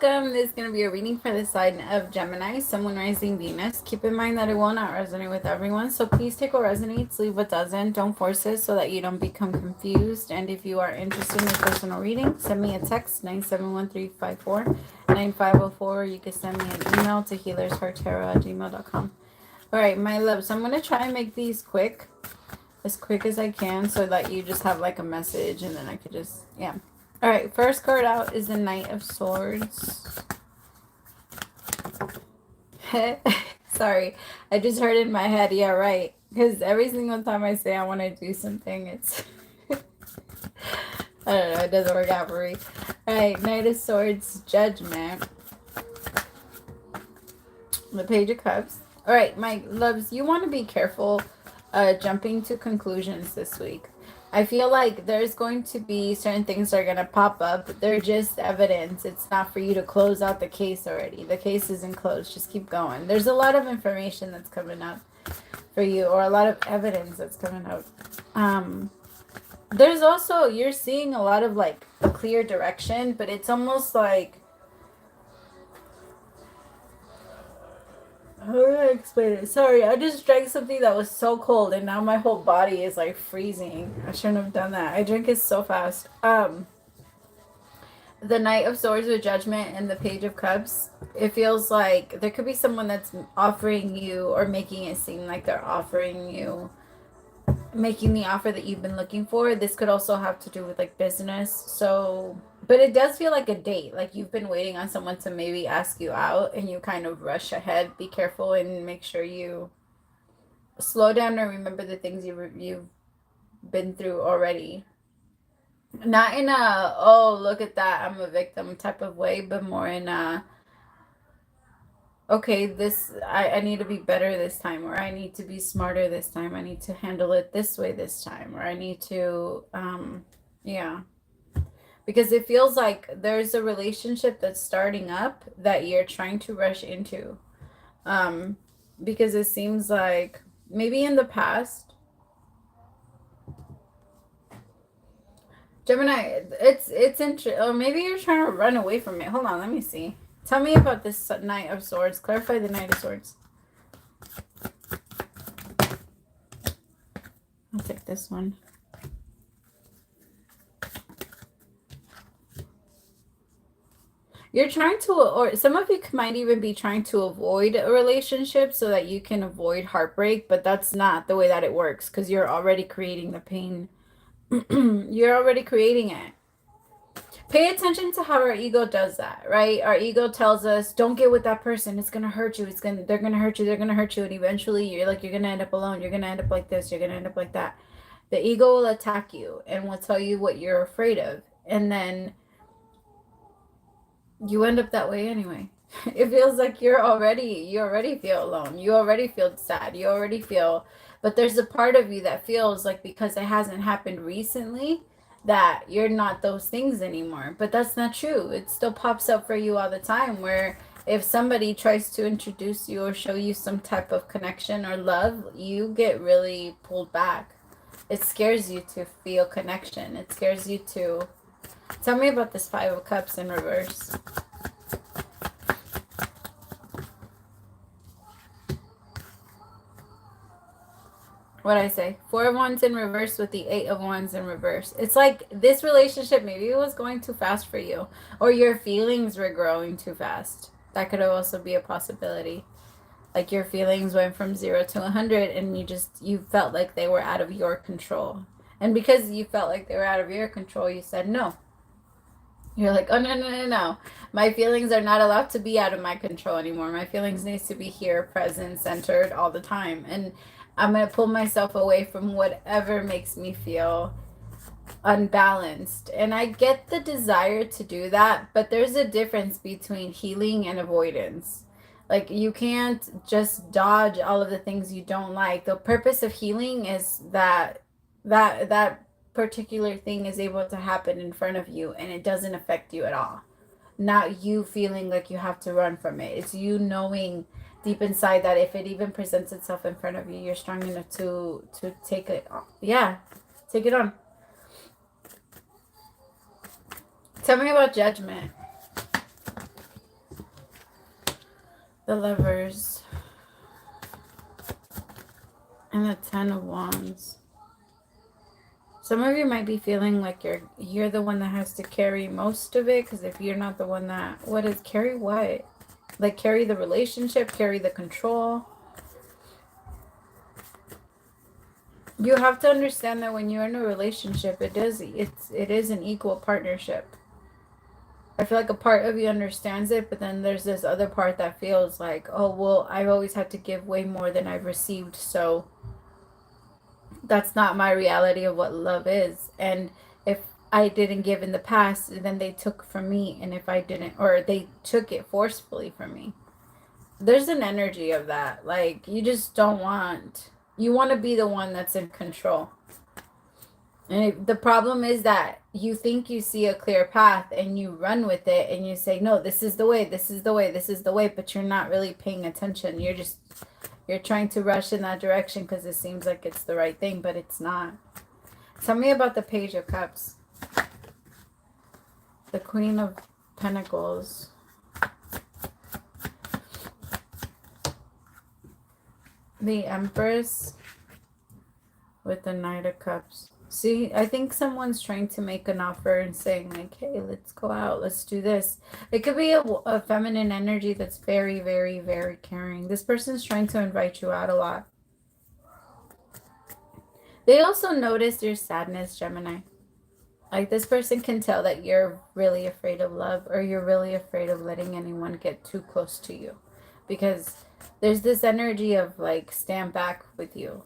welcome. This is going to be a reading for the sign of Gemini, Sun, Moon, Rising, Venus. Keep in mind that it will not resonate with everyone, so please take what resonates, leave what doesn't. Don't force it so that you don't become confused. And if you are interested in a personal reading, send me a text, 971-354-9504. You can send me an email to HealersHeartTarot@gmail.com. All right, my love, so I'm going to try and make these quick as I can, so that you just have like a message, and then I could just, yeah. All right, first card out is the Knight of Swords. Sorry, I just heard in my head, yeah, right. Because every single time I say I want to do something, it's, I don't know, it doesn't work out for me. All right, Knight of Swords, Judgment. The Page of Cups. All right, my loves, you want to be careful jumping to conclusions this week. I feel like there's going to be certain things that are going to pop up. They're just evidence. It's not for you to close out the case already. The case isn't closed. Just keep going. There's a lot of information that's coming up for you, or a lot of evidence that's coming up. There's also, you're seeing a lot of like a clear direction, but it's almost like, how do I explain it? Sorry, I just drank something that was so cold and now my whole body is like freezing. I shouldn't have done that. I drink it so fast. The Knight of Swords with Judgment and the Page of Cups. It feels like there could be someone that's offering you, or making it seem like they're offering you, making the offer that you've been looking for. This could also have to do with like business. So, but it does feel like a date, like you've been waiting on someone to maybe ask you out and you kind of rush ahead. Be careful and make sure you slow down and remember the things you've been through already. Not in a, oh, look at that, I'm a victim type of way, but more in a, okay, this, I need to be better this time, or I need to be smarter this time. I need to handle it this way this time, or I need to, yeah. Because it feels like there's a relationship that's starting up that you're trying to rush into. Because it seems like maybe in the past, Gemini, it's interesting. Or maybe you're trying to run away from it. Hold on, let me see. Tell me about this Knight of Swords. Clarify the Knight of Swords. I'll take this one. You're trying to, or some of you might even be trying to avoid a relationship so that you can avoid heartbreak, but that's not the way that it works, because you're already creating the pain. You're already creating it. Pay attention to how our ego does that, right? Our ego tells us, don't get with that person. It's going to hurt you. They're going to hurt you. They're going to hurt you. And eventually you're going to end up alone. You're going to end up like this. You're going to end up like that. The ego will attack you and will tell you what you're afraid of. And then you end up that way anyway. It feels like you already feel alone. You already feel sad. You already feel, but there's a part of you that feels like, because it hasn't happened recently, that you're not those things anymore. But that's not true. It still pops up for you all the time, where if somebody tries to introduce you or show you some type of connection or love, you get really pulled back. It scares you to feel connection. It scares you to... Tell me about this Five of Cups in reverse. What'd I say? Four of Wands in reverse with the Eight of Wands in reverse. It's like this relationship, maybe it was going too fast for you, or your feelings were growing too fast. That could also be a possibility. Like your feelings went from 0 to 100 and you felt like they were out of your control. And because you felt like they were out of your control, you said no. You're like, oh, no. My feelings are not allowed to be out of my control anymore. My feelings needs to be here, present, centered all the time. And I'm going to pull myself away from whatever makes me feel unbalanced. And I get the desire to do that, but there's a difference between healing and avoidance. Like, you can't just dodge all of the things you don't like. The purpose of healing is that particular thing is able to happen in front of you and it doesn't affect you at all. Not you feeling like you have to run from it. It's you knowing deep inside that if it even presents itself in front of you, you're strong enough to take it on. Yeah, take it on. Tell me about Judgment. The Lovers, and the Ten of Wands. Some of you might be feeling like you're the one that has to carry most of it, because if you're not the one that, what is carry what? Like carry the relationship, carry the control. You have to understand that when you're in a relationship, it is an equal partnership. I feel like a part of you understands it, but then there's this other part that feels like, oh, well, I've always had to give way more than I've received, so that's not my reality of what love is. And if I didn't give in the past, then they took from me, and if I didn't, or they took it forcefully from me. There's an energy of that. Like, you just don't want, you want to be the one that's in control. And the problem is that you think you see a clear path and you run with it and you say, no, this is the way, this is the way, this is the way, but you're not really paying attention. You're trying to rush in that direction because it seems like it's the right thing, but it's not. Tell me about the Page of Cups. The Queen of Pentacles. The Empress with the Knight of Cups. See, I think someone's trying to make an offer and saying like, hey, let's go out, let's do this. It could be a feminine energy that's very, very, very caring. This person's trying to invite you out a lot. They also notice your sadness, Gemini. Like, this person can tell that you're really afraid of love, or you're really afraid of letting anyone get too close to you. Because there's this energy of like, stand back with you.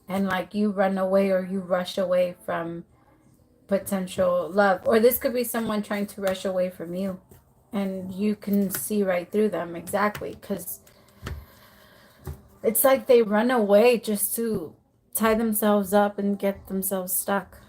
And like, you run away or you rush away from potential love. Or this could be someone trying to rush away from you. And you can see right through them. Exactly. Because it's like they run away just to tie themselves up and get themselves stuck.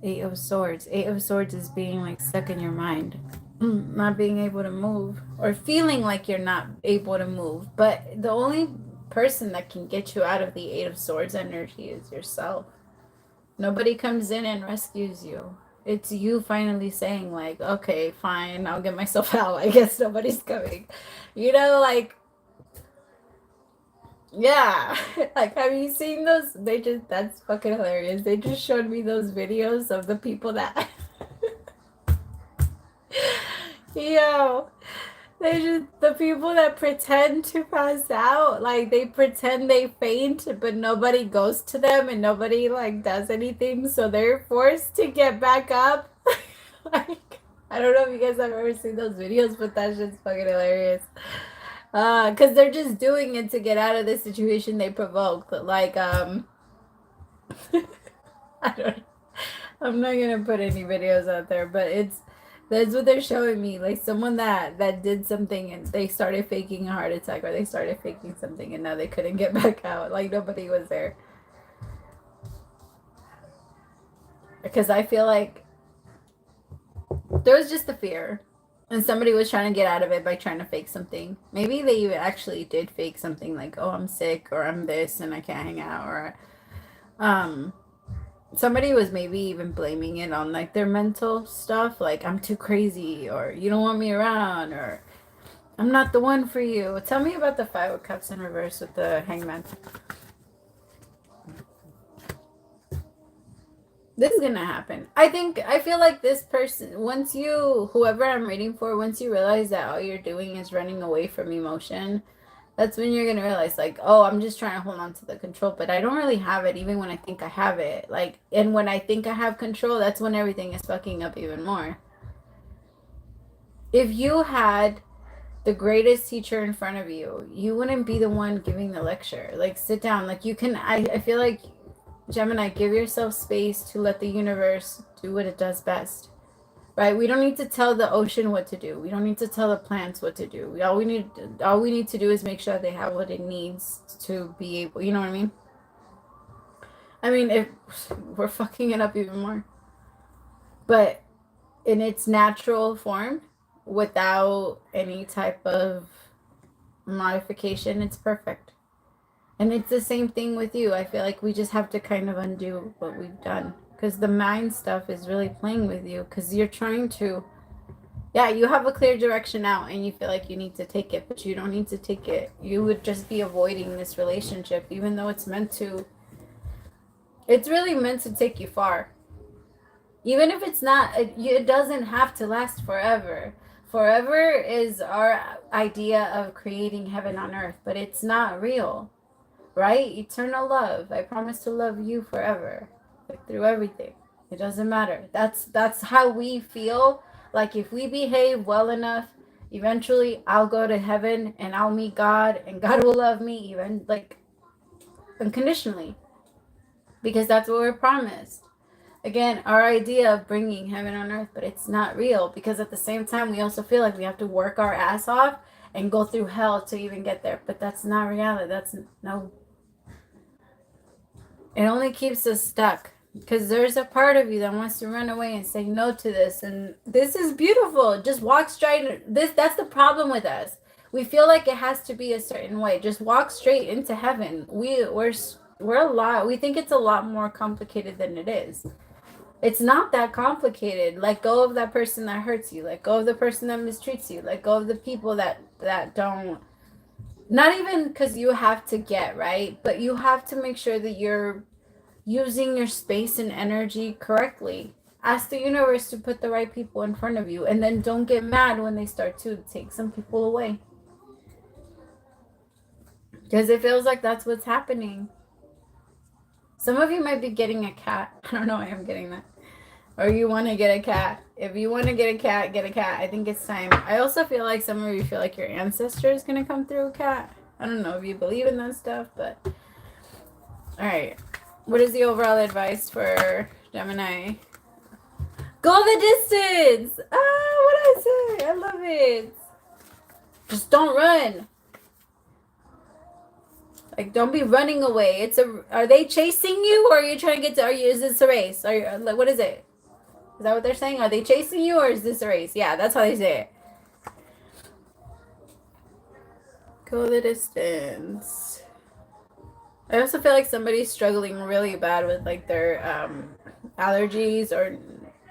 Eight of Swords. Eight of Swords is being like stuck in your mind. Not being able to move. Or feeling like you're not able to move. But the only person that can get you out of the Eight of Swords energy is yourself. Nobody comes in and rescues you. It's you finally saying like, okay, fine, I'll get myself out. I guess nobody's coming. You know, like, yeah. Like, have you seen those? That's fucking hilarious. They just showed me those videos of the people that yo, the people that pretend to pass out, like they pretend they faint, but nobody goes to them and nobody like does anything, so they're forced to get back up. Like, I don't know if you guys have ever seen those videos, but that's just fucking hilarious. Because they're just doing it to get out of the situation they provoked. Like, I don't, I'm not gonna put any videos out there, but that's what they're showing me. Like, someone that did something and they started faking a heart attack, or they started faking something and now they couldn't get back out. Like, nobody was there. Because I feel like there was just the fear. And somebody was trying to get out of it by trying to fake something. Maybe they even actually did fake something like, oh, I'm sick, or I'm this and I can't hang out, or somebody was maybe even blaming it on like their mental stuff, like I'm too crazy, or you don't want me around, or I'm not the one for you. Tell me about the Five of Cups in reverse with the Hangman. This is gonna happen. I feel like this person, whoever I'm reading for, once you realize that all you're doing is running away from emotion, that's when you're gonna realize like, oh, I'm just trying to hold on to the control, but I don't really have it even when I think I have it. Like, and when I think I have control, that's when everything is fucking up even more. If you had the greatest teacher in front of you, you wouldn't be the one giving the lecture. Like, sit down. Like, you can, I feel like, Gemini, give yourself space to let the universe do what it does best, right? We don't need to tell the ocean what to do. We don't need to tell the plants what to do. All we need to do is make sure they have what it needs to be able, you know what I mean? I mean, if we're fucking it up even more, but in its natural form, without any type of modification, it's perfect. And it's the same thing with you. I feel like we just have to kind of undo what we've done. Because the mind stuff is really playing with you. Because you're trying to... Yeah, you have a clear direction out and you feel like you need to take it, but you don't need to take it. You would just be avoiding this relationship, even though it's really meant to take you far. Even if it's not, it doesn't have to last forever. Forever is our idea of creating heaven on earth, but it's not real, right? Eternal love. I promise to love you forever, like through everything. It doesn't matter. That's how we feel. Like if we behave well enough, eventually I'll go to heaven and I'll meet God, and God will love me even like unconditionally, because that's what we're promised. Again, our idea of bringing heaven on earth, but it's not real, because at the same time we also feel like we have to work our ass off and go through hell to even get there, but that's not reality. No. It only keeps us stuck, because there's a part of you that wants to run away and say no to this, and this is beautiful. Just walk straight. That's the problem with us. We feel like it has to be a certain way. Just walk straight into heaven. We're a lot. We think it's a lot more complicated than it is. It's not that complicated. Let go of that person that hurts you. Let go of the person that mistreats you. Let go of the people that don't. Not even because you have to get, right? But you have to make sure that you're using your space and energy correctly. Ask the universe to put the right people in front of you. And then don't get mad when they start to take some people away. Because it feels like that's what's happening. Some of you might be getting a cat. I don't know why I'm getting that. Or you want to get a cat. If you want to get a cat, get a cat. I think it's time. I also feel like some of you feel like your ancestor is going to come through a cat. I don't know if you believe in that stuff, but... Alright. What is the overall advice for Gemini? Go the distance! Ah, what did I say? I love it. Just don't run. Like, don't be running away. Are they chasing you, or are you trying to get to? Is this a race? Like, what is it? Is that what they're saying? Are they chasing you, or is this a race? Yeah, that's how they say it. Go the distance. I also feel like somebody's struggling really bad with like their allergies or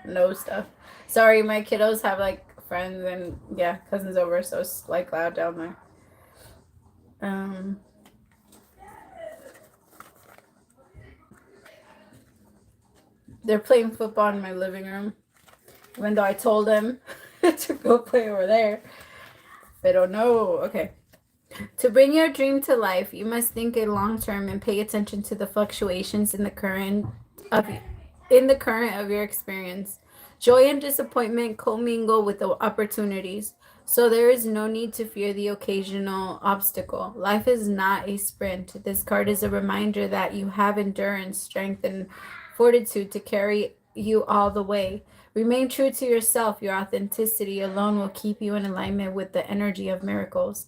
nose stuff. Sorry, my kiddos have like friends and yeah, cousins over, so it's like loud down there. They're playing football in my living room, even though I told them to go play over there. They don't know. Okay. To bring your dream to life, you must think it long term and pay attention to the fluctuations in the current of your experience. Joy and disappointment commingle with the opportunities, so there is no need to fear the occasional obstacle. Life is not a sprint. This card is a reminder that you have endurance, strength, and fortitude to carry you all the way. Remain true to yourself. Your authenticity alone will keep you in alignment with the energy of miracles.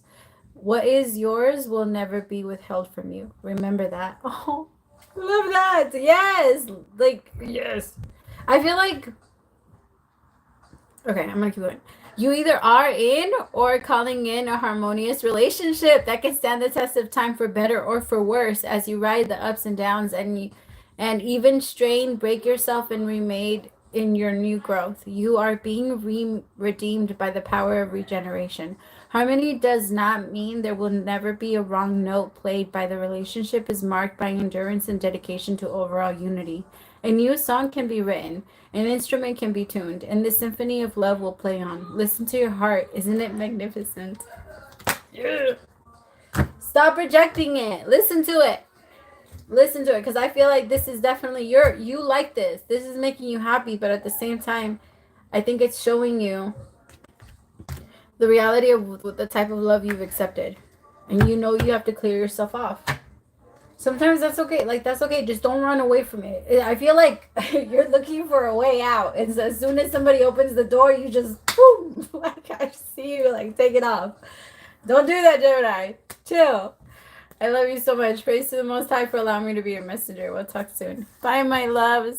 What is yours will never be withheld from you. Remember that. Oh, love that. Yes. Like, yes. I feel like, okay, I'm going to keep going. You either are in or calling in a harmonious relationship that can stand the test of time for better or for worse as you ride the ups and downs and even strain, break yourself, and remade in your new growth. You are being redeemed by the power of regeneration. Harmony does not mean there will never be a wrong note played. By the relationship is marked by endurance and dedication to overall unity. A new song can be written, an instrument can be tuned, and the symphony of love will play on. Listen to your heart. Isn't it magnificent? Yeah. Stop rejecting it. Listen to it. Listen to it, because I feel like this is definitely you like this. This is making you happy, but at the same time, I think it's showing you the reality of the type of love you've accepted. And you know you have to clear yourself off. Sometimes that's okay. Like, that's okay. Just don't run away from it. I feel like you're looking for a way out. And so as soon as somebody opens the door, you just, boom, like, I see you, like, take it off. Don't do that, Gemini. Chill. I love you so much. Praise to the Most High for allowing me to be your messenger. We'll talk soon. Bye, my loves.